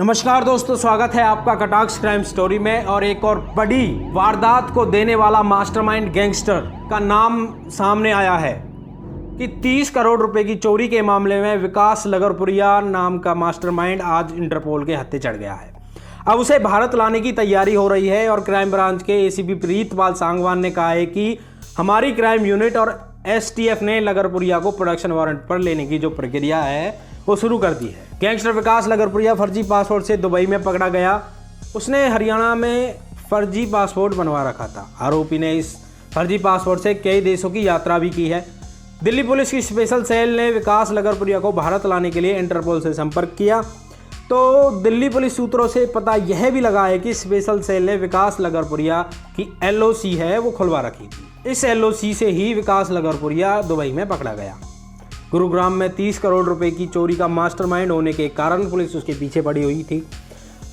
नमस्कार दोस्तों, स्वागत है आपका कटाक्ष क्राइम स्टोरी में। और एक और बड़ी वारदात को देने वाला मास्टरमाइंड गैंगस्टर का नाम सामने आया है कि 30 करोड़ रुपए की चोरी के मामले में विकास लगरपुरिया नाम का मास्टरमाइंड आज इंटरपोल के हत्थे चढ़ गया है। अब उसे भारत लाने की तैयारी हो रही है और क्राइम ब्रांच के एसीपी प्रीतपाल सांगवान ने कहा है कि हमारी क्राइम यूनिट और एसटीएफ ने लगरपुरिया को प्रोडक्शन वारंट पर लेने की जो प्रक्रिया है वो शुरू कर दी है। गैंगस्टर विकास लगरपुरिया फर्जी पासपोर्ट से दुबई में पकड़ा गया। उसने हरियाणा में फर्जी पासपोर्ट बनवा रखा था। आरोपी ने इस फर्जी पासपोर्ट से कई देशों की यात्रा भी की है। दिल्ली पुलिस की स्पेशल सेल ने विकास लगरपुरिया को भारत लाने के लिए इंटरपोल से संपर्क किया तो दिल्ली पुलिस सूत्रों से पता यह भी लगा है कि स्पेशल सेल ने विकास लगरपुरिया की एलओसी है वो खुलवा रखी थी। इस एलओसी से ही विकास लगरपुरिया दुबई में पकड़ा गया। गुरुग्राम में 30 करोड़ रुपए की चोरी का मास्टरमाइंड होने के कारण पुलिस उसके पीछे पड़ी हुई थी।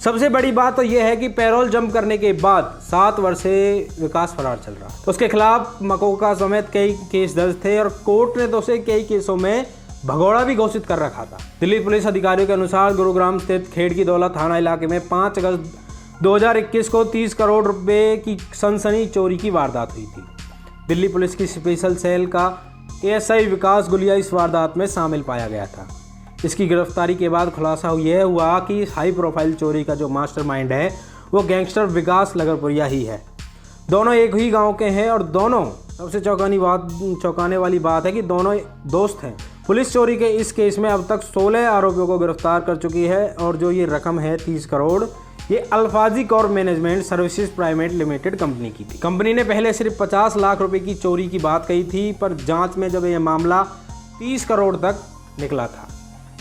सबसे बड़ी बात तो यह है कि पैरोल जंप करने के बाद 7 वर्ष से विकास फरार चल रहा है। उसके खिलाफ मकोका समेत कई केस दर्ज थे और कोर्ट ने तो उसे कई केसों में भगोड़ा भी घोषित कर रखा था। दिल्ली पुलिस अधिकारियों के अनुसार गुरुग्राम स्थित खेड़ की दौलत थाना इलाके में 5 अगस्त 2021 को 30 करोड़ रुपए की सनसनी चोरी की वारदात हुई थी। दिल्ली पुलिस की स्पेशल सेल का एएसआई विकास गुलिया इस वारदात में शामिल पाया गया था। इसकी गिरफ्तारी के बाद खुलासा यह हुआ कि हाई प्रोफाइल चोरी का जो मास्टरमाइंड है वो गैंगस्टर विकास लगरपुरिया ही है। दोनों एक ही गांव के हैं और दोनों, सबसे चौंकाने वाली बात है कि दोनों दोस्त हैं। पुलिस चोरी के इस केस में अब तक 16 आरोपियों को गिरफ्तार कर चुकी है और जो ये रकम है 30 करोड़, ये अल्फाजी car management services private limited company की थी। कंपनी ने पहले सिर्फ 50 लाख रुपए की चोरी की बात कही थी, पर जांच में जब यह मामला 30 करोड़ तक निकला था।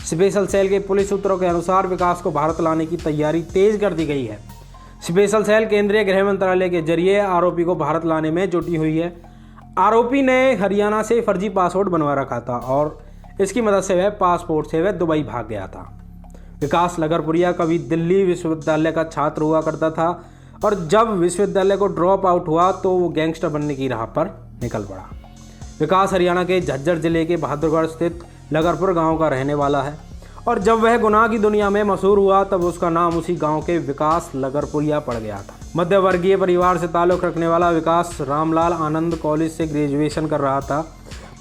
स्पेशल सेल के पुलिस सूत्रों के अनुसार विकास को भारत लाने की तैयारी तेज कर दी गई है। स्पेशल सेल केंद्रीय गृह मंत्रालय के जरिए आरोपी को भारत लाने में जुटी हुई है। आरोपी ने हरियाणा से फर्जी पासपोर्ट बनवा रखा था और इसकी मदद से वह पासपोर्ट से वह दुबई भाग गया था। विकास लगरपुरिया कभी दिल्ली विश्वविद्यालय का छात्र हुआ करता था और जब विश्वविद्यालय को ड्रॉप आउट हुआ तो वो गैंगस्टर बनने की राह पर निकल पड़ा। विकास हरियाणा के झज्जर जिले के बहादुरगढ़ स्थित लगरपुर गांव का रहने वाला है और जब वह गुनाह की दुनिया में मशहूर हुआ तब उसका नाम उसी गांव के विकास लगरपुरिया पड़ गया था। मध्यवर्गीय परिवार से ताल्लुक़ रखने वाला विकास रामलाल आनंद कॉलेज से ग्रेजुएशन कर रहा था,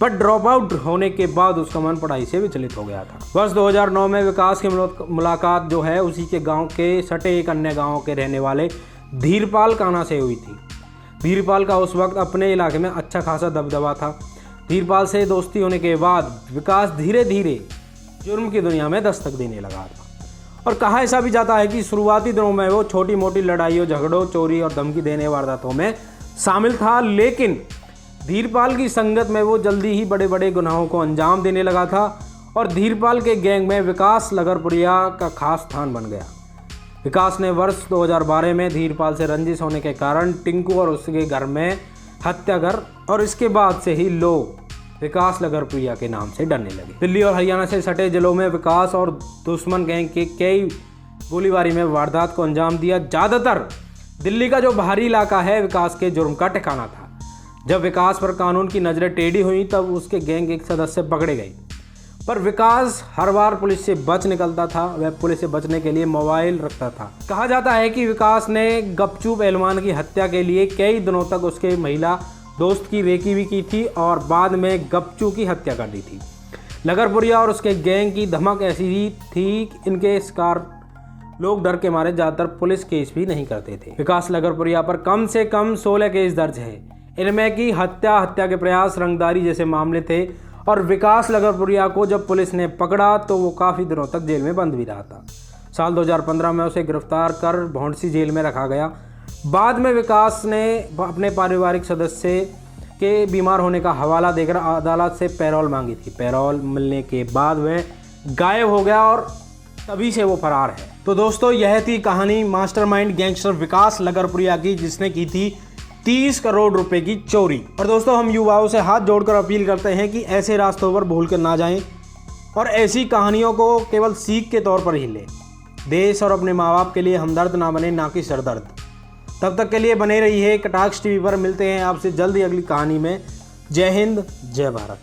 पर ड्रॉप आउट होने के बाद उसका मन पढ़ाई से विचलित हो गया था। वर्ष 2009 में विकास की मुलाकात जो है उसी के गांव के सटे एक अन्य गांव के रहने वाले धीरपाल काना से हुई थी। धीरपाल का उस वक्त अपने इलाके में अच्छा खासा दबदबा था। धीरपाल से दोस्ती होने के बाद विकास धीरे धीरे जुर्म की दुनिया में दस्तक देने लगा था। और कहा ऐसा भी जाता है कि शुरुआती दिनों में वो छोटी मोटी लड़ाइयों, झगड़ों, चोरी और धमकी देने वारदातों में शामिल था, लेकिन धीरपाल की संगत में वो जल्दी ही बड़े बड़े गुनाहों को अंजाम देने लगा था और धीरपाल के गैंग में विकास लगरपुरिया का खास स्थान बन गया। विकास ने वर्ष 2012 में धीरपाल से रंजिश होने के कारण टिंकू और उसके घर में हत्या कर और इसके बाद से ही लोग विकास लगरपुरिया के नाम से डरने लगे। दिल्ली और हरियाणा से सटे जिलों में विकास और दुश्मन गैंग के कई गोलीबारी में वारदात को अंजाम दिया। ज़्यादातर दिल्ली का जो बाहरी इलाका है विकास के जुर्म का ठिकाना था। जब विकास पर कानून की नज़रें टेढ़ी हुई तब उसके गैंग एक सदस्य पकड़े गए, पर विकास हर बार पुलिस से बच निकलता था। वह पुलिस से बचने के लिए मोबाइल रखता था। कहा जाता है कि विकास ने गपचू पहलवान की हत्या के लिए कई दिनों तक उसके महिला दोस्त की रेकी भी की थी और बाद में गपचू की हत्या कर दी थी। लगरपुरिया और उसके गैंग की धमक ऐसी ही थी कि इनके शिकार लोग डर के मारे ज़्यादातर पुलिस केस भी नहीं करते थे। विकास लगरपुरिया पर कम से कम 16 केस दर्ज हैं। इनमें की हत्या के प्रयास, रंगदारी जैसे मामले थे और विकास लगरपुरिया को जब पुलिस ने पकड़ा तो वो काफ़ी दिनों तक जेल में बंद भी रहा था। साल 2015 में उसे गिरफ्तार कर भौंडसी जेल में रखा गया। बाद में विकास ने अपने पारिवारिक सदस्य के बीमार होने का हवाला देकर अदालत से पैरोल मांगी थी। पैरोल मिलने के बाद वह गायब हो गया और तभी से वो फरार है। तो दोस्तों, यह थी कहानी मास्टरमाइंड गैंगस्टर विकास लगरपुरिया की, जिसने की थी 30 करोड़ रुपए की चोरी। और दोस्तों, हम युवाओं से हाथ जोड़कर अपील करते हैं कि ऐसे रास्तों पर भूल कर ना जाएं और ऐसी कहानियों को केवल सीख के तौर पर ही लें। देश और अपने माँ बाप के लिए हमदर्द ना बने, ना कि सरदर्द। तब तक के लिए बने रहिए कटाक्ष टीवी पर। मिलते हैं आपसे जल्दी अगली कहानी में। जय हिंद, जय भारत।